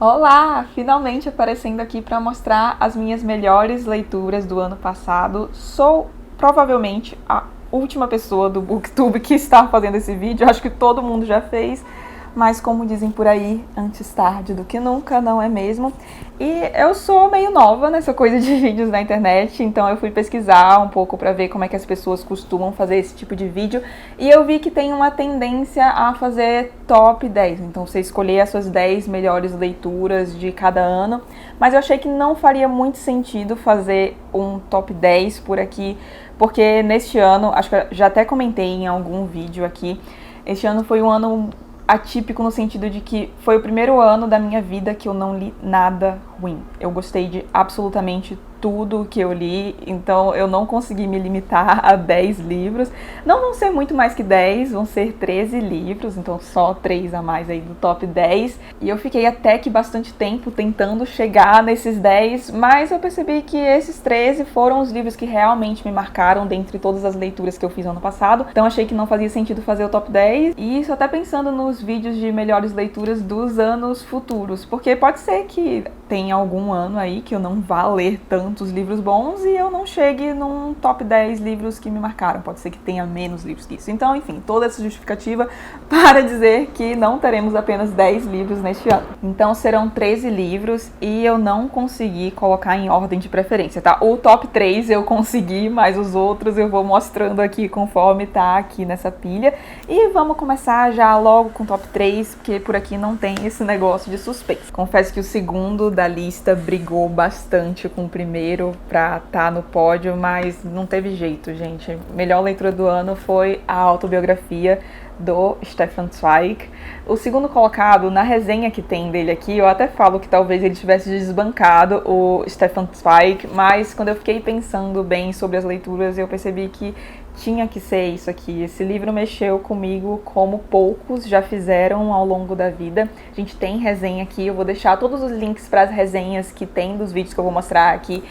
Olá! Finalmente aparecendo aqui para mostrar as minhas melhores leituras do ano passado. Sou provavelmente a última pessoa do Booktube que está fazendo esse vídeo. Acho que todo mundo já fez, mas como dizem por aí, antes tarde do que nunca, não é mesmo? E eu sou meio nova nessa coisa de vídeos na internet, então eu fui pesquisar um pouco para ver como é que as pessoas costumam fazer esse tipo de vídeo, e eu vi que tem uma tendência a fazer top 10, então você escolher as suas 10 melhores leituras de cada ano, mas eu achei que não faria muito sentido fazer um top 10 por aqui, porque neste ano, acho que eu já até comentei em algum vídeo aqui, este ano foi um ano atípico no sentido de que foi o primeiro ano da minha vida que eu não li nada ruim. Eu gostei de absolutamente tudo que eu li, então eu não consegui me limitar a 10 livros. Não vão ser muito mais que 10, vão ser 13 livros, então só 3 a mais aí do top 10. E eu fiquei até que bastante tempo tentando chegar nesses 10, mas eu percebi que esses 13 foram os livros que realmente me marcaram dentre todas as leituras que eu fiz ano passado. Então achei que não fazia sentido fazer o top 10, e isso até pensando nos vídeos de melhores leituras dos anos futuros, porque pode ser que tenha algum ano aí que eu não vá ler tantos livros bons e eu não chegue num top 10 livros que me marcaram. Pode ser que tenha menos livros que isso. Então, enfim, toda essa justificativa para dizer que não teremos apenas 10 livros neste ano. Então serão 13 livros e eu não consegui colocar em ordem de preferência, tá? O top 3 eu consegui, mas os outros eu vou mostrando aqui conforme tá aqui nessa pilha. E vamos começar já logo com o top 3, porque por aqui não tem esse negócio de suspense. Confesso que o segundo da lista brigou bastante com o primeiro pra estar no pódio, mas não teve jeito, gente. Melhor leitura do ano foi a autobiografia do Stefan Zweig. O segundo colocado, na resenha que tem dele aqui, eu até falo que talvez ele tivesse desbancado o Stefan Zweig, mas quando eu fiquei pensando bem sobre as leituras, eu percebi que tinha que ser isso aqui. Esse livro mexeu comigo como poucos já fizeram ao longo da vida. A gente tem resenha aqui, eu vou deixar todos os links para as resenhas que tem dos vídeos que eu vou mostrar aqui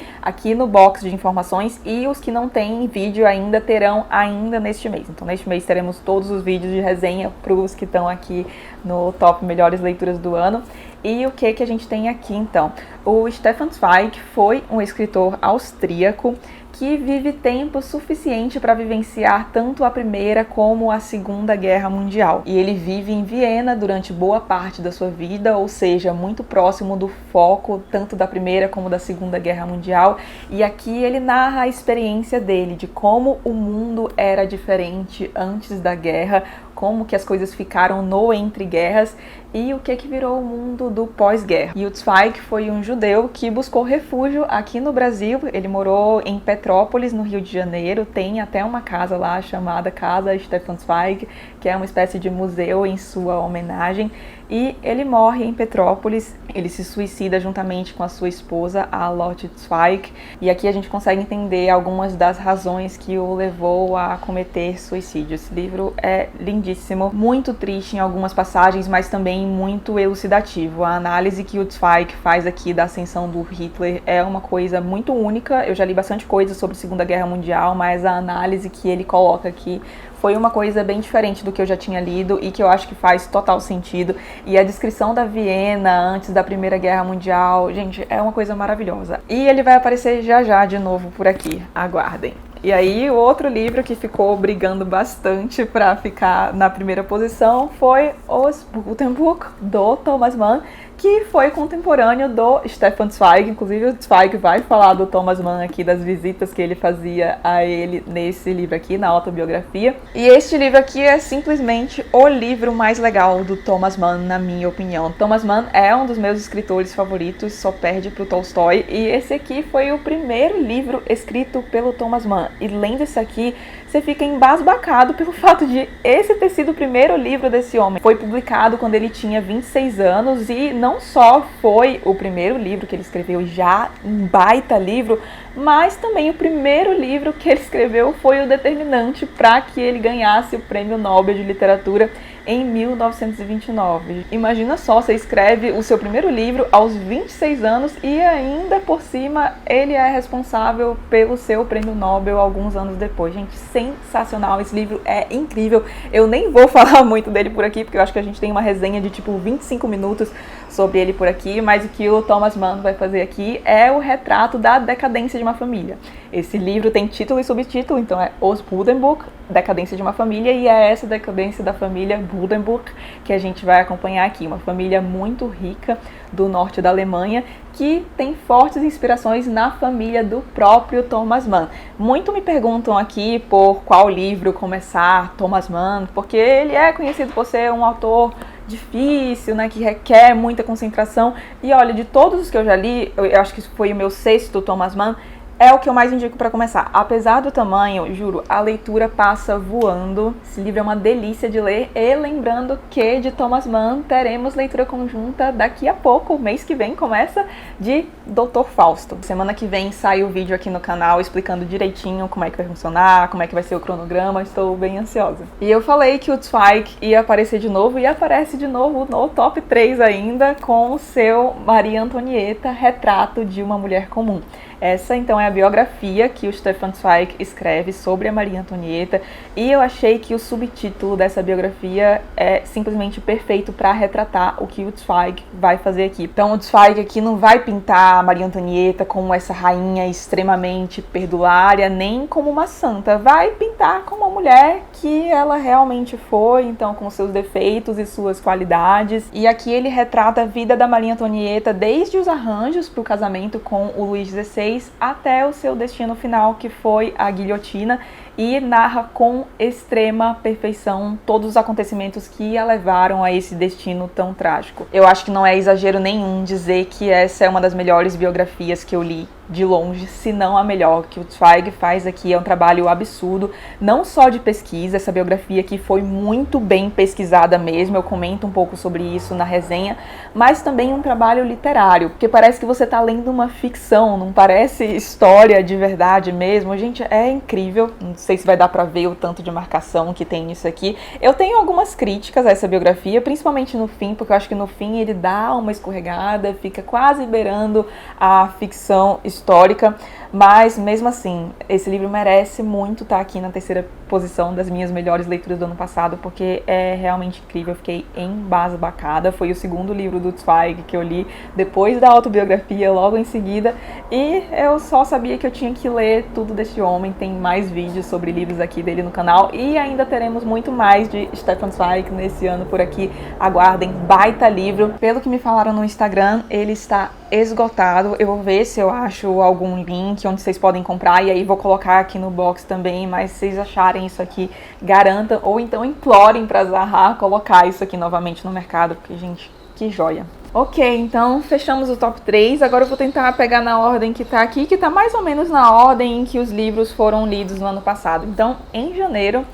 no box de informações, e os que não têm vídeo ainda terão ainda neste mês. Então neste mês teremos todos os vídeos de resenha para os que estão aqui no top melhores leituras do ano. E o que a gente tem aqui então? O Stefan Zweig foi um escritor austríaco que vive tempo suficiente para vivenciar tanto a Primeira como a Segunda Guerra Mundial. E ele vive em Viena durante boa parte da sua vida, ou seja, muito próximo do foco tanto da Primeira como da Segunda Guerra Mundial. E aqui ele narra a experiência dele, de como o mundo era diferente antes da guerra, como que as coisas ficaram no entre guerras e o que virou o mundo do pós-guerra. E o Zweig foi um judeu que buscou refúgio aqui no Brasil. Ele morou em Petrópolis, no Rio de Janeiro. Tem até uma casa lá chamada Casa Stefan Zweig, que é uma espécie de museu em sua homenagem. E ele morre em Petrópolis, ele se suicida juntamente com a sua esposa, a Lotte Zweig, e aqui a gente consegue entender algumas das razões que o levou a cometer suicídio. Esse livro é lindíssimo, muito triste em algumas passagens, mas também muito elucidativo. A análise que o Zweig faz aqui da ascensão do Hitler é uma coisa muito única. Eu já li bastante coisa sobre a Segunda Guerra Mundial, mas a análise que ele coloca aqui foi uma coisa bem diferente do que eu já tinha lido e que eu acho que faz total sentido. E a descrição da Viena antes da Primeira Guerra Mundial, gente, é uma coisa maravilhosa. E ele vai aparecer já já de novo por aqui, aguardem. E aí, o outro livro que ficou brigando bastante para ficar na primeira posição foi Os Guten-Buch, do Thomas Mann, que foi contemporâneo do Stefan Zweig. Inclusive o Zweig vai falar do Thomas Mann aqui, das visitas que ele fazia a ele nesse livro aqui, na autobiografia. E este livro aqui é simplesmente o livro mais legal do Thomas Mann, na minha opinião. Thomas Mann é um dos meus escritores favoritos, só perde pro Tolstói, e esse aqui foi o primeiro livro escrito pelo Thomas Mann. E lendo isso aqui, você fica embasbacado pelo fato de esse ter sido o primeiro livro desse homem. Foi publicado quando ele tinha 26 anos e não só foi o primeiro livro que ele escreveu, já um baita livro, mas também o primeiro livro que ele escreveu foi o determinante para que ele ganhasse o Prêmio Nobel de Literatura em 1929. Imagina só, você escreve o seu primeiro livro aos 26 anos e ainda por cima ele é responsável pelo seu Prêmio Nobel alguns anos depois. Gente, sensacional, esse livro é incrível. Eu nem vou falar muito dele por aqui, porque eu acho que a gente tem uma resenha de tipo 25 minutos, sobre ele por aqui, mas o que o Thomas Mann vai fazer aqui é o retrato da decadência de uma família. Esse livro tem título e subtítulo, então é Os Buddenbrook, Decadência de uma Família, e é essa decadência da família Buddenbrook que a gente vai acompanhar aqui. Uma família muito rica do norte da Alemanha, que tem fortes inspirações na família do próprio Thomas Mann. Muito me perguntam aqui por qual livro começar Thomas Mann, porque ele é conhecido por ser um autor difícil, né, que requer muita concentração. E olha, de todos os que eu já li, eu acho que foi o meu sexto Thomas Mann, é o que eu mais indico para começar. Apesar do tamanho, juro, a leitura passa voando. Esse livro é uma delícia de ler. E lembrando que de Thomas Mann teremos leitura conjunta daqui a pouco, mês que vem começa, de Dr. Fausto. Semana que vem sai o vídeo aqui no canal explicando direitinho como é que vai funcionar, como é que vai ser o cronograma. Estou bem ansiosa. E eu falei que o Zweig ia aparecer de novo, e aparece de novo no top 3 ainda, com o seu Maria Antonieta, Retrato de uma Mulher Comum. Essa, então, é a biografia que o Stefan Zweig escreve sobre a Maria Antonieta, e eu achei que o subtítulo dessa biografia é simplesmente perfeito para retratar o que o Zweig vai fazer aqui. Então, o Zweig aqui não vai pintar a Maria Antonieta como essa rainha extremamente perdulária, nem como uma santa. Vai pintar como uma mulher que ela realmente foi, então, com seus defeitos e suas qualidades. E aqui ele retrata a vida da Maria Antonieta desde os arranjos para o casamento com o Luís XVI até o seu destino final, que foi a guilhotina, e narra com extrema perfeição todos os acontecimentos que a levaram a esse destino tão trágico. Eu acho que não é exagero nenhum dizer que essa é uma das melhores biografias que eu li, de longe, se não a melhor. Que o Zweig faz aqui é um trabalho absurdo, não só de pesquisa. Essa biografia aqui foi muito bem pesquisada mesmo, eu comento um pouco sobre isso na resenha, mas também um trabalho literário, porque parece que você está lendo uma ficção, não parece história de verdade mesmo. Gente, é incrível. Não sei se vai dar pra ver o tanto de marcação que tem nisso aqui. Eu tenho algumas críticas a essa biografia, principalmente no fim, porque eu acho que no fim ele dá uma escorregada, fica quase beirando a ficção histórica, mas mesmo assim, esse livro merece muito estar aqui na terceira posição das minhas melhores leituras do ano passado, porque é realmente incrível. Eu fiquei embasbacada. Foi o segundo livro do Zweig que eu li depois da autobiografia, logo em seguida, e eu só sabia que eu tinha que ler tudo desse homem. Tem mais vídeos sobre livros aqui dele no canal, e ainda teremos muito mais de Stefan Zweig nesse ano por aqui. Aguardem, baita livro. Pelo que me falaram no Instagram, ele está esgotado. Eu vou ver se eu acho algum link onde vocês podem comprar, e aí vou colocar aqui no box também. Mas se vocês acharem isso aqui, garantam, ou então implorem pra Zahar colocar isso aqui novamente no mercado, porque, gente, que joia. Ok, então fechamos o top 3. Agora eu vou tentar pegar na ordem que tá aqui, que tá mais ou menos na ordem em que os livros foram lidos no ano passado. Então, em janeiro,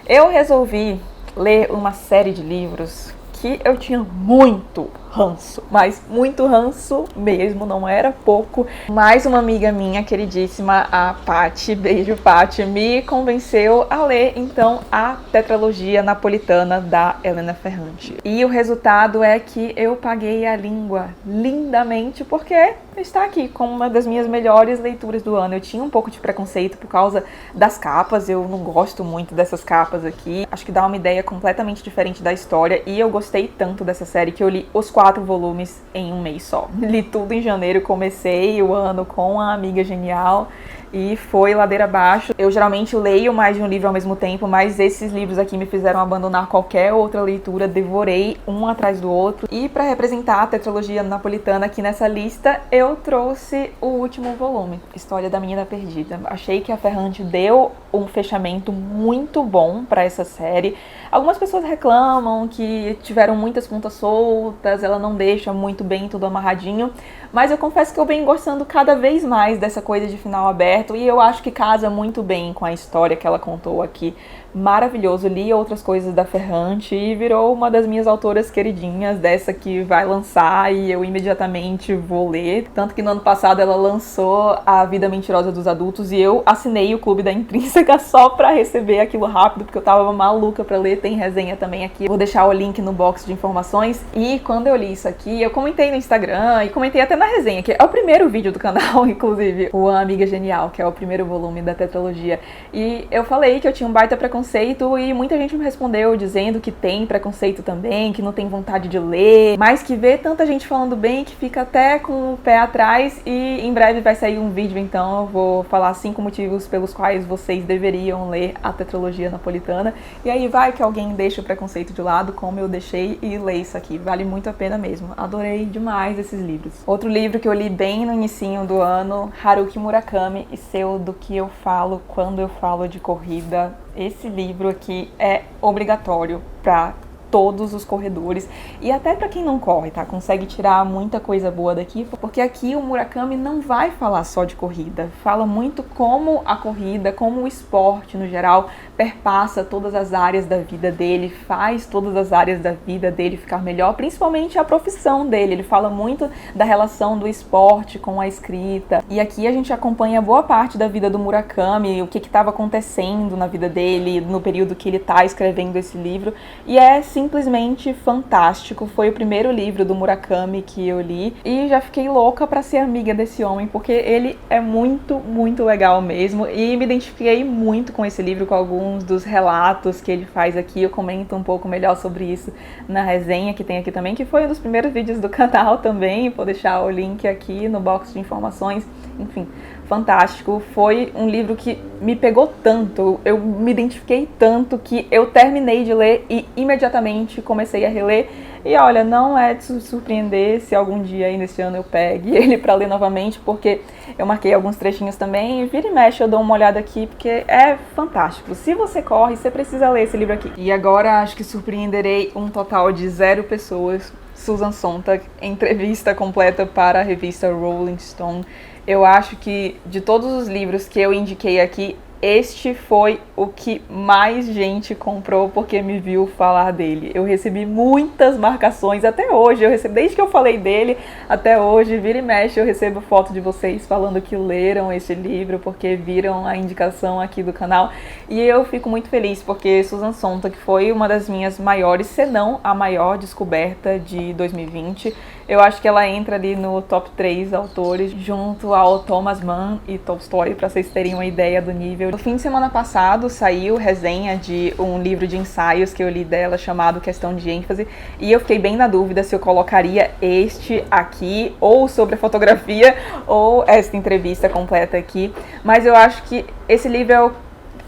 eu resolvi ler uma série de livros que eu tinha muito ranço, mas muito ranço mesmo, não era pouco. Mais uma amiga minha, queridíssima, a Paty, beijo Paty, me convenceu a ler então a tetralogia napolitana da Elena Ferrante. E o resultado é que eu paguei a língua lindamente, porque está aqui com uma das minhas melhores leituras do ano. Eu tinha um pouco de preconceito por causa das capas, eu não gosto muito dessas capas aqui. Acho que dá uma ideia completamente diferente da história, e eu gostei tanto dessa série que eu li os 4 volumes em um mês só. Li tudo em janeiro, comecei o ano com a Amiga Genial e foi ladeira abaixo. Eu geralmente leio mais de um livro ao mesmo tempo, mas esses livros aqui me fizeram abandonar qualquer outra leitura, devorei um atrás do outro. E para representar a tetralogia napolitana aqui nessa lista, eu trouxe o último volume, História da Menina Perdida. Achei que a Ferrante deu um fechamento muito bom para essa série. Algumas pessoas reclamam que tiveram muitas pontas soltas, ela não deixa muito bem tudo amarradinho, mas eu confesso que eu venho gostando cada vez mais dessa coisa de final aberto, e eu acho que casa muito bem com a história que ela contou aqui. Maravilhoso. Li outras coisas da Ferrante e virou uma das minhas autoras queridinhas, dessa que vai lançar e eu imediatamente vou ler. Tanto que no ano passado ela lançou A Vida Mentirosa dos Adultos e eu assinei o Clube da Intrínseca só pra receber aquilo rápido, porque eu tava maluca pra ler. Tem resenha também aqui, vou deixar o link no box de informações. E quando eu li isso aqui, eu comentei no Instagram e comentei até na resenha, que é o primeiro vídeo do canal, inclusive, o Amiga Genial, que é o primeiro volume da tetralogia. E eu falei que eu tinha um baita preconceito preconceito e muita gente me respondeu dizendo que tem preconceito também, que não tem vontade de ler, mas que vê tanta gente falando bem que fica até com o pé atrás. E em breve vai sair um vídeo, então eu vou falar 5 motivos pelos quais vocês deveriam ler a tetralogia napolitana. E aí vai que alguém deixa o preconceito de lado, como eu deixei, e lê isso aqui. Vale muito a pena mesmo. Adorei demais esses livros. Outro livro que eu li bem no inicinho do ano, Haruki Murakami e Seu Do Que Eu Falo Quando Eu Falo de Corrida. Esse livro aqui é obrigatório para todos os corredores e até para quem não corre, tá? Consegue tirar muita coisa boa daqui, porque aqui o Murakami não vai falar só de corrida, fala muito como a corrida, como o esporte no geral perpassa todas as áreas da vida dele, faz todas as áreas da vida dele ficar melhor, principalmente a profissão dele. Ele fala muito da relação do esporte com a escrita, e aqui a gente acompanha boa parte da vida do Murakami, o que estava acontecendo na vida dele no período que ele está escrevendo esse livro, e é simplesmente fantástico. Foi o primeiro livro do Murakami que eu li e já fiquei louca para ser amiga desse homem, porque ele é muito, muito legal mesmo, e me identifiquei muito com esse livro, com alguns dos relatos que ele faz aqui. Eu comento um pouco melhor sobre isso na resenha que tem aqui também, que foi um dos primeiros vídeos do canal também. Vou deixar o link aqui no box de informações. Enfim, fantástico. Foi um livro que me pegou tanto, eu me identifiquei tanto, que eu terminei de ler e imediatamente comecei a reler. E olha, não é de se surpreender se algum dia aí nesse ano eu pegue ele pra ler novamente, porque eu marquei alguns trechinhos também, e vira e mexe eu dou uma olhada aqui, porque é fantástico. Se você corre, você precisa ler esse livro aqui. E agora acho que surpreenderei um total de 0 pessoas. Susan Sontag, entrevista completa para a revista Rolling Stone. Eu acho que de todos os livros que eu indiquei aqui, este foi o que mais gente comprou porque me viu falar dele. Eu recebi muitas marcações até hoje. Desde que eu falei dele até hoje, vira e mexe, eu recebo foto de vocês falando que leram esse livro porque viram a indicação aqui do canal. E eu fico muito feliz porque Susan Sontag foi uma das minhas maiores, se não a maior descoberta de 2020. Eu acho que ela entra ali no top 3 autores, junto ao Thomas Mann e Tolstói, para vocês terem uma ideia do nível. No fim de semana passado saiu resenha de um livro de ensaios que eu li dela, chamado Questão de ênfase, e eu fiquei bem na dúvida se eu colocaria este aqui, ou sobre a fotografia, ou esta entrevista completa aqui. Mas eu acho que esse livro é o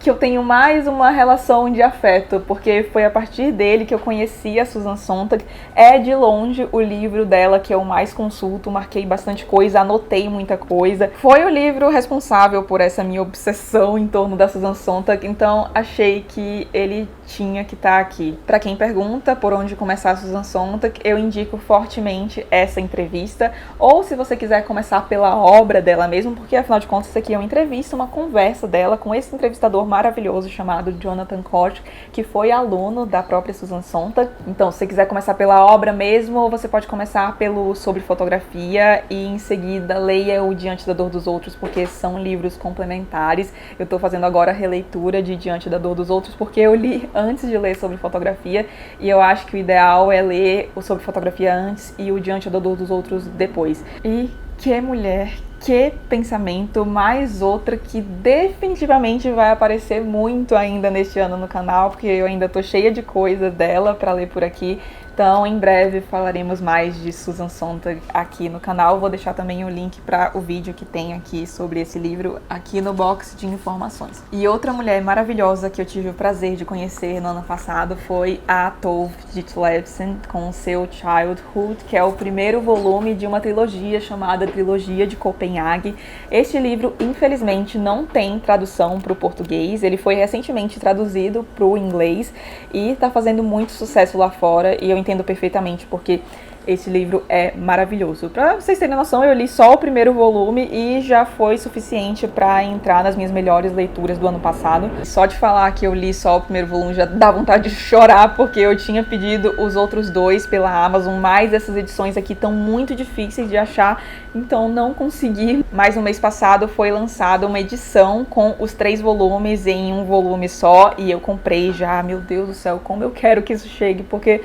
que eu tenho mais uma relação de afeto, porque foi a partir dele que eu conheci a Susan Sontag. É de longe o livro dela que eu mais consulto, marquei bastante coisa, anotei muita coisa. Foi o livro responsável por essa minha obsessão em torno da Susan Sontag, então achei que ele tinha que estar aqui. Para quem pergunta por onde começar a Susan Sontag, eu indico fortemente essa entrevista, ou se você quiser começar pela obra dela mesmo, porque afinal de contas isso aqui é uma entrevista, uma conversa dela com esse entrevistador maravilhoso chamado Jonathan Koch, que foi aluno da própria Susan Sontag. Então, se você quiser começar pela obra mesmo, você pode começar pelo Sobre Fotografia e em seguida leia o Diante da Dor dos Outros, porque são livros complementares. Eu tô fazendo agora a releitura de Diante da Dor dos Outros, porque eu li antes de ler Sobre Fotografia, e eu acho que o ideal é ler o Sobre Fotografia antes e o Diante da Dor dos Outros depois. E que mulher, que pensamento, mais outra que definitivamente vai aparecer muito ainda neste ano no canal, porque eu ainda tô cheia de coisa dela para ler por aqui. Então, em breve falaremos mais de Susan Sontag aqui no canal. Vou deixar também o link para o vídeo que tem aqui sobre esse livro aqui no box de informações. E outra mulher maravilhosa que eu tive o prazer de conhecer no ano passado foi a Tove Ditlevsen com o seu Childhood, que é o primeiro volume de uma trilogia chamada Trilogia de Copenhague. Este livro, infelizmente, não tem tradução para o português. Ele foi recentemente traduzido para o inglês e está fazendo muito sucesso lá fora, e eu entendo perfeitamente porque esse livro é maravilhoso. Pra vocês terem noção, eu li só o primeiro volume e já foi suficiente pra entrar nas minhas melhores leituras do ano passado. Só de falar que eu li só o primeiro volume já dá vontade de chorar, porque eu tinha pedido os outros 2 pela Amazon, mas essas edições aqui estão muito difíceis de achar, então não consegui. Mas no mês passado foi lançada uma edição com os 3 volumes em um volume só, e eu comprei já. Meu Deus do céu, como eu quero que isso chegue, porque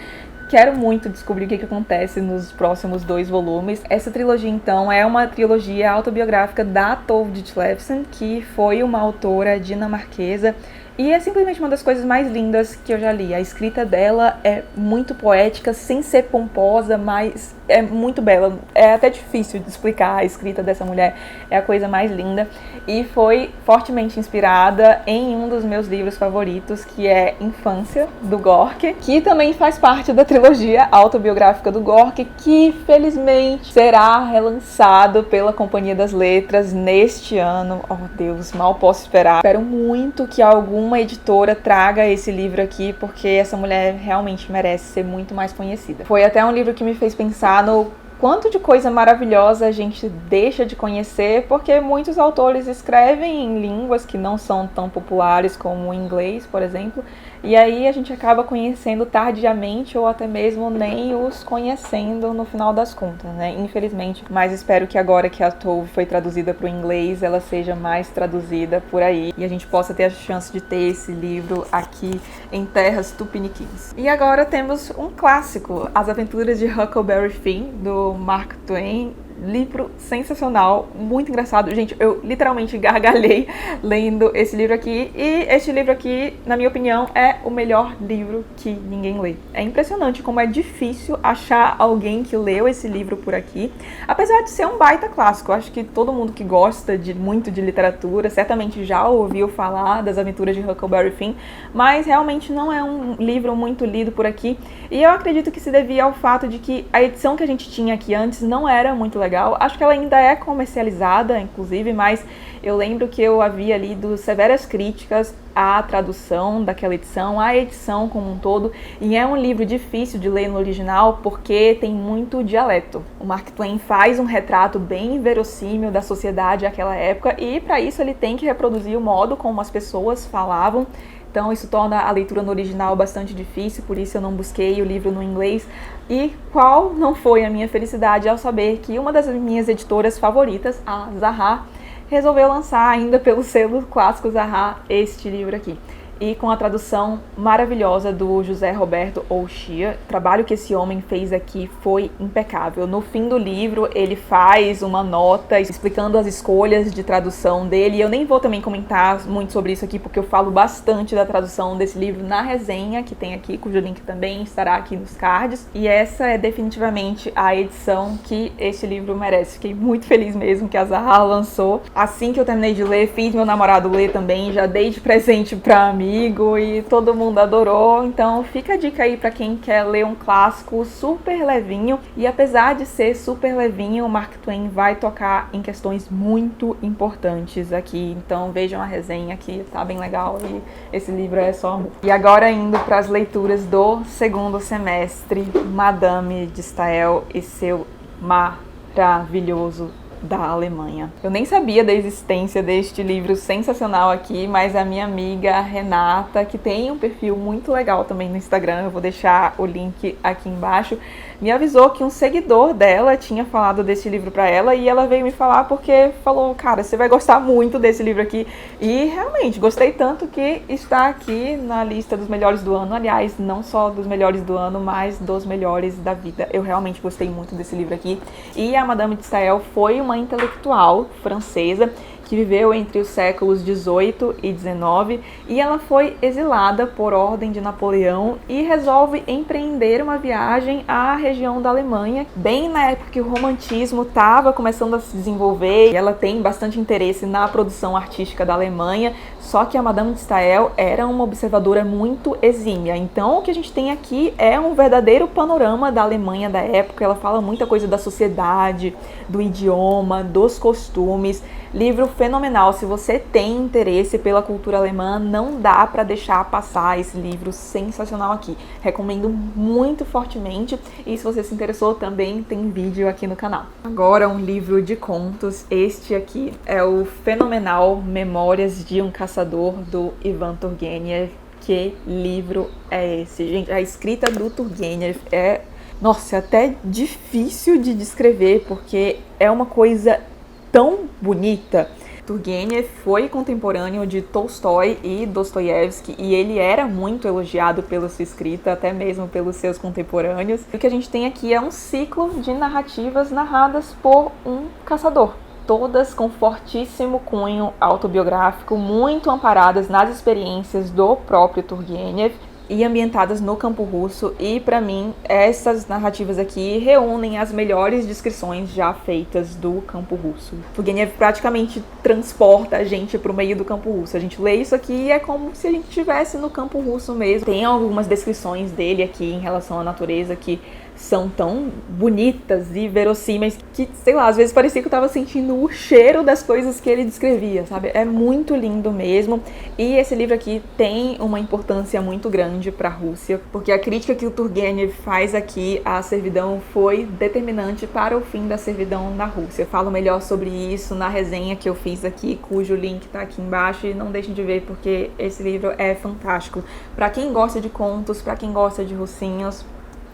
quero muito descobrir o que acontece nos próximos 2 volumes. Essa trilogia, então, é uma trilogia autobiográfica da Tove Ditlevsen, que foi uma autora dinamarquesa E é simplesmente uma das coisas mais lindas que eu já li. A escrita dela é muito poética, sem ser pomposa, mas é muito bela. É até difícil de explicar a escrita dessa mulher. É a coisa mais linda. E foi fortemente inspirada em um dos meus livros favoritos, que é Infância, do Gorky, que também faz parte da trilogia autobiográfica do Gorky, que felizmente será relançado pela Companhia das Letras neste ano. Oh Deus, mal posso esperar. Espero muito que alguma editora traga esse livro aqui, porque essa mulher realmente merece ser muito mais conhecida. Foi até um livro que me fez pensar no quanto de coisa maravilhosa a gente deixa de conhecer, porque muitos autores escrevem em línguas que não são tão populares como o inglês, por exemplo, e aí a gente acaba conhecendo tardiamente ou até mesmo nem os conhecendo no final das contas, né? Infelizmente. Mas espero que agora que a Tove foi traduzida para o inglês, ela seja mais traduzida por aí e a gente possa ter a chance de ter esse livro aqui em terras tupiniquins. E agora temos um clássico, As Aventuras de Huckleberry Finn, do Mark Twain. Livro sensacional, muito engraçado. Gente, eu literalmente gargalhei lendo esse livro aqui. E este livro aqui, na minha opinião, é o melhor livro que ninguém lê. É impressionante como é difícil achar alguém que leu esse livro por aqui. Apesar de ser um baita clássico. Eu acho que todo mundo que gosta muito de literatura certamente já ouviu falar das Aventuras de Huckleberry Finn. Mas realmente não é um livro muito lido por aqui. E eu acredito que se devia ao fato de que a edição que a gente tinha aqui antes não era muito legal. Acho que ela ainda é comercializada, inclusive, mas eu lembro que eu havia lido severas críticas à tradução daquela edição, à edição como um todo, e é um livro difícil de ler no original porque tem muito dialeto. O Mark Twain faz um retrato bem verossímil da sociedade daquela época e para isso ele tem que reproduzir o modo como as pessoas falavam. Então isso torna a leitura no original bastante difícil, por isso eu não busquei o livro no inglês. E qual não foi a minha felicidade ao saber que uma das minhas editoras favoritas, a Zahar, resolveu lançar ainda pelo selo clássico Zahar este livro aqui. E com a tradução maravilhosa do José Roberto O'Shea. O trabalho que esse homem fez aqui foi impecável. No fim do livro, ele faz uma nota explicando as escolhas de tradução dele. Eu nem vou também comentar muito sobre isso aqui, porque eu falo bastante da tradução desse livro na resenha que tem aqui, cujo link também estará aqui nos cards. E essa é definitivamente a edição que este livro merece. Fiquei muito feliz mesmo que a Zahar lançou. Assim que eu terminei de ler, fiz meu namorado ler também, já dei de presente pra mim. E todo mundo adorou, então fica a dica aí pra quem quer ler um clássico super levinho. E apesar de ser super levinho, o Mark Twain vai tocar em questões muito importantes aqui, então vejam a resenha que tá bem legal e esse livro é só amor. E agora indo para as leituras do segundo semestre, Madame de Staël e seu maravilhoso da Alemanha. Eu nem sabia da existência deste livro sensacional aqui, mas a minha amiga Renata, que tem um perfil muito legal também no Instagram, eu vou deixar o link aqui embaixo, me avisou que um seguidor dela tinha falado desse livro pra ela e ela veio me falar porque falou, cara, você vai gostar muito desse livro aqui. E realmente, gostei tanto que está aqui na lista dos melhores do ano. Aliás, não só dos melhores do ano, mas dos melhores da vida. Eu realmente gostei muito desse livro aqui. E a Madame de Staël foi uma intelectual francesa que viveu entre os séculos 18 e 19 e ela foi exilada por ordem de Napoleão e resolve empreender uma viagem à região da Alemanha, bem na época que o romantismo estava começando a se desenvolver e ela tem bastante interesse na produção artística da Alemanha, só que a Madame de Staël era uma observadora muito exímia. Então o que a gente tem aqui é um verdadeiro panorama da Alemanha da época. Ela fala muita coisa da sociedade, do idioma, dos costumes. Livro fenomenal. Se você tem interesse pela cultura alemã, não dá para deixar passar esse livro sensacional aqui. Recomendo muito fortemente. E se você se interessou, também tem vídeo aqui no canal. Agora um livro de contos. Este aqui é o fenomenal Memórias de um Caçador, do Ivan Turgenev. Que livro é esse? Gente, a escrita do Turgenev é, nossa, é até difícil de descrever, porque é uma coisa tão bonita. Turgenev foi contemporâneo de Tolstói e Dostoiévski e ele era muito elogiado pela sua escrita, até mesmo pelos seus contemporâneos. O que a gente tem aqui é um ciclo de narrativas narradas por um caçador. todas com fortíssimo cunho autobiográfico, muito amparadas nas experiências do próprio Turgenev e ambientadas no campo russo, e para mim essas narrativas aqui reúnem as melhores descrições já feitas do campo russo. Turgenev praticamente transporta a gente para o meio do campo russo. A gente lê isso aqui e é como se a gente estivesse no campo russo mesmo. Tem algumas descrições dele aqui em relação à natureza que são tão bonitas e verossímeis que, sei lá, às vezes parecia que eu tava sentindo o cheiro das coisas que ele descrevia, sabe? É muito lindo mesmo. E esse livro aqui tem uma importância muito grande para a Rússia, porque a crítica que o Turgenev faz aqui à servidão foi determinante para o fim da servidão na Rússia. Eu falo melhor sobre isso na resenha que eu fiz aqui, cujo link tá aqui embaixo, e não deixem de ver porque esse livro é fantástico. Para quem gosta de contos, para quem gosta de russinhos,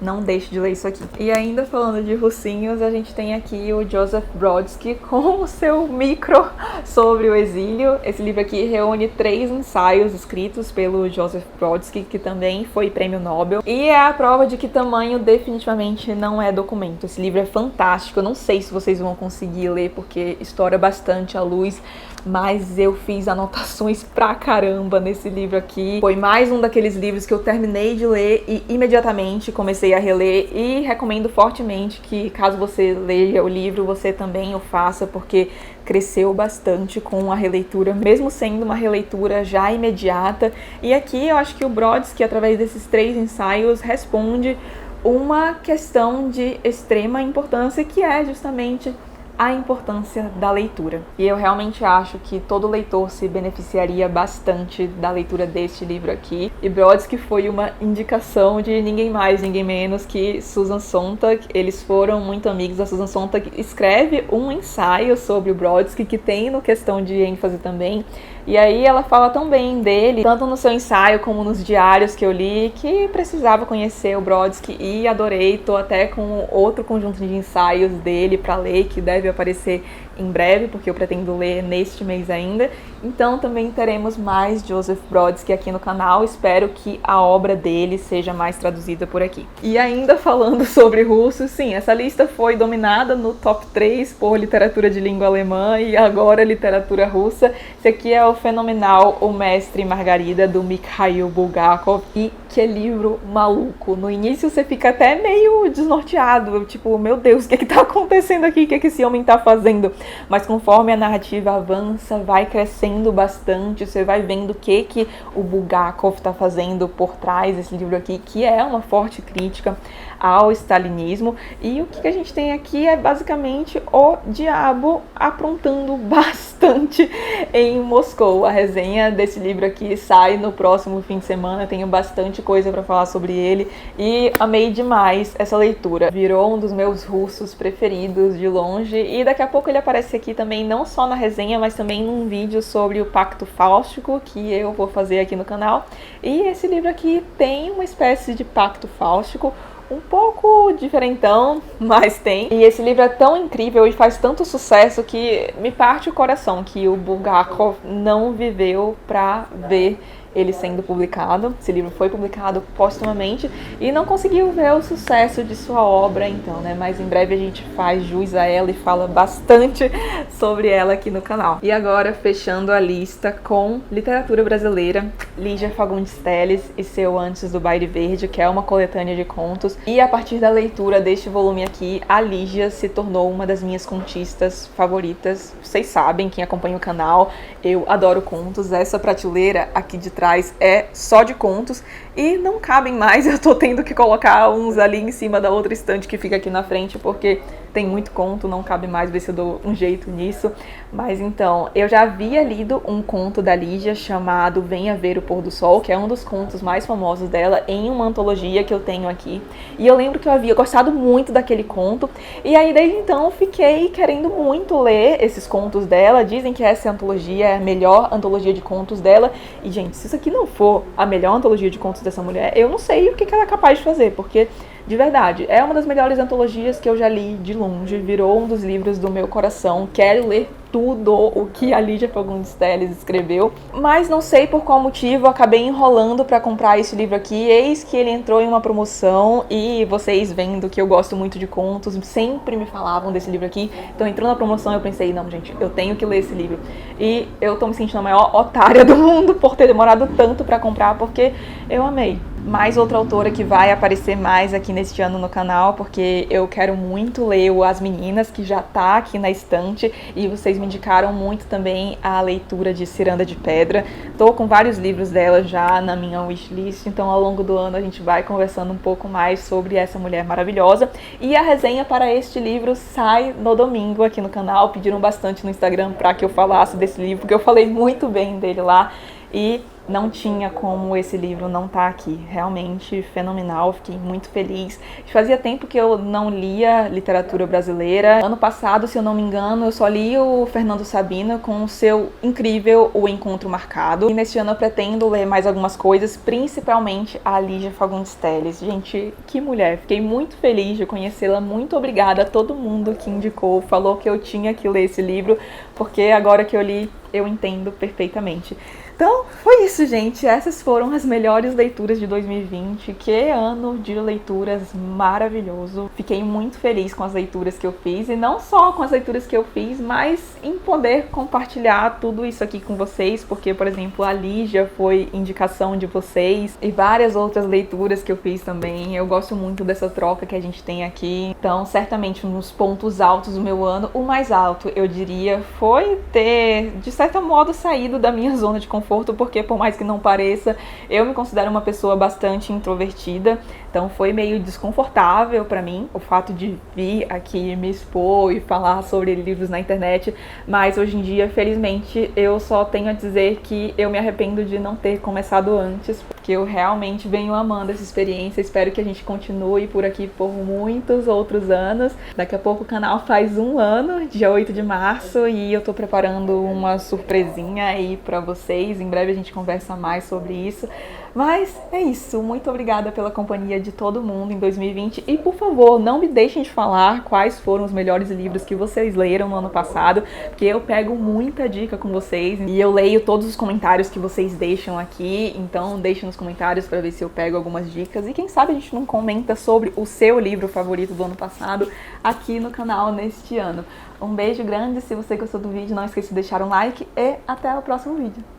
não deixe de ler isso aqui. E ainda falando de russinhos, a gente tem aqui o Joseph Brodsky com o seu micro sobre o exílio. Esse livro aqui reúne 3 ensaios escritos pelo Joseph Brodsky, que também foi prêmio Nobel. E é a prova de que tamanho definitivamente não é documento. Esse livro é fantástico. Eu não sei se vocês vão conseguir ler, porque estoura bastante a luz, mas eu fiz anotações pra caramba nesse livro aqui. Foi mais um daqueles livros que eu terminei de ler e imediatamente comecei a reler, e recomendo fortemente que, caso você leia o livro, você também o faça, porque cresceu bastante com a releitura, mesmo sendo uma releitura já imediata. E aqui eu acho que o Brodsky, através desses 3 ensaios, responde uma questão de extrema importância, que é justamente a importância da leitura. E eu realmente acho que todo leitor se beneficiaria bastante da leitura deste livro aqui. E Brodsky foi uma indicação de ninguém mais, ninguém menos que Susan Sontag. Eles foram muito amigos. A Susan Sontag escreve um ensaio sobre o Brodsky, que tem no Questão de ênfase também. E aí ela fala tão bem dele, tanto no seu ensaio como nos diários que eu li, que precisava conhecer o Brodsky, e adorei. Tô até com outro conjunto de ensaios dele para ler, que deve aparecer em breve, porque eu pretendo ler neste mês ainda. Então também teremos mais Joseph Brodsky aqui no canal. Espero que a obra dele seja mais traduzida por aqui. E ainda falando sobre russo, sim, essa lista foi dominada no top 3 por literatura de língua alemã e agora literatura russa. Esse aqui é o fenomenal O Mestre e Margarida, do Mikhail Bulgakov. E que livro maluco! No início você fica até meio desnorteado, tipo, meu Deus, o que tá acontecendo aqui? O que esse homem tá fazendo? Mas conforme a narrativa avança, vai crescendo bastante, você vai vendo o que o Bulgakov tá fazendo por trás desse livro aqui, que é uma forte crítica ao stalinismo. E o que a gente tem aqui é basicamente o diabo aprontando bastante em Moscou. A resenha desse livro aqui sai no próximo fim de semana, tenho bastante coisa para falar sobre ele e amei demais essa leitura. Virou um dos meus russos preferidos de longe, e daqui a pouco ele aparece aqui também, não só na resenha, mas também num vídeo sobre o Pacto Fáustico que eu vou fazer aqui no canal. E esse livro aqui tem uma espécie de Pacto Fáustico, um pouco diferentão, mas tem. E esse livro é tão incrível e faz tanto sucesso que me parte o coração que o Bulgakov não viveu pra ver ele sendo publicado. Esse livro foi publicado póstumamente e não conseguiu ver o sucesso de sua obra, então, né? Mas em breve a gente faz jus a ela e fala bastante sobre ela aqui no canal. E agora, fechando a lista com literatura brasileira, Lígia Fagundes Telles e seu Antes do Baile Verde, que é uma coletânea de contos. E a partir da leitura deste volume aqui, a Lígia se tornou uma das minhas contistas favoritas. Vocês sabem, quem acompanha o canal, eu adoro contos. Essa prateleira aqui de trás é só de contos e não cabem mais. Eu tô tendo que colocar uns ali em cima da outra estante que fica aqui na frente, porque tem muito conto, não cabe mais, ver se eu dou um jeito nisso. Mas então, eu já havia lido um conto da Lígia chamado Venha Ver o Pôr do Sol, que é um dos contos mais famosos dela, em uma antologia que eu tenho aqui. E eu lembro que eu havia gostado muito daquele conto, e aí desde então fiquei querendo muito ler esses contos dela. Dizem que essa antologia é a melhor antologia de contos dela, e gente, se isso aqui não for a melhor antologia de contos dessa mulher, eu não sei o que ela é capaz de fazer, porque de verdade, é uma das melhores antologias que eu já li de longe, virou um dos livros do meu coração, quero ler tudo o que a Lígia Fagundes Telles escreveu, mas não sei por qual motivo eu acabei enrolando para comprar esse livro aqui. Eis que ele entrou em uma promoção e vocês vendo que eu gosto muito de contos, sempre me falavam desse livro aqui, então entrou na promoção e eu pensei, não gente, eu tenho que ler esse livro. E eu tô me sentindo a maior otária do mundo por ter demorado tanto para comprar, porque eu amei. Mais outra autora que vai aparecer mais aqui neste ano no canal, porque eu quero muito ler o As Meninas, que já tá aqui na estante, e vocês me indicaram muito também a leitura de Ciranda de Pedra. Tô com vários livros dela já na minha wishlist, então ao longo do ano a gente vai conversando um pouco mais sobre essa mulher maravilhosa. E a resenha para este livro sai no domingo aqui no canal. Pediram bastante no Instagram para que eu falasse desse livro, porque eu falei muito bem dele lá. E não tinha como esse livro não estar aqui. Realmente fenomenal, fiquei muito feliz. Fazia tempo que eu não lia literatura brasileira. Ano passado, se eu não me engano, eu só li o Fernando Sabina com o seu incrível O Encontro Marcado. E neste ano eu pretendo ler mais algumas coisas, principalmente a Lígia Fagundes Telles. Gente, que mulher! Fiquei muito feliz de conhecê-la. Muito obrigada a todo mundo que indicou, falou que eu tinha que ler esse livro, porque agora que eu li, eu entendo perfeitamente. Então, foi isso, gente. Essas foram as melhores leituras de 2020. Que ano de leituras maravilhoso. Fiquei muito feliz com as leituras que eu fiz. E não só com as leituras que eu fiz, mas em poder compartilhar tudo isso aqui com vocês. Porque, por exemplo, a Lígia foi indicação de vocês. E várias outras leituras que eu fiz também. Eu gosto muito dessa troca que a gente tem aqui. Então, certamente, nos pontos altos do meu ano, o mais alto, eu diria, foi ter, de certo modo, saído da minha zona de conforto, porque por mais que não pareça, eu me considero uma pessoa bastante introvertida, então foi meio desconfortável para mim o fato de vir aqui me expor e falar sobre livros na internet, mas hoje em dia, felizmente, eu só tenho a dizer que eu me arrependo de não ter começado antes, porque eu realmente venho amando essa experiência. Espero que a gente continue por aqui por muitos outros anos. Daqui a pouco o canal faz 1 ano, dia 8 de março, e eu tô preparando uma surpresinha aí pra vocês. Em breve a gente conversa mais sobre isso. Mas é isso, muito obrigada pela companhia de todo mundo em 2020 e por favor, não me deixem de falar quais foram os melhores livros que vocês leram no ano passado, porque eu pego muita dica com vocês e eu leio todos os comentários que vocês deixam aqui, então deixem nos comentários para ver se eu pego algumas dicas e quem sabe a gente não comenta sobre o seu livro favorito do ano passado aqui no canal neste ano. Um beijo grande, se você gostou do vídeo não esqueça de deixar um like e até o próximo vídeo.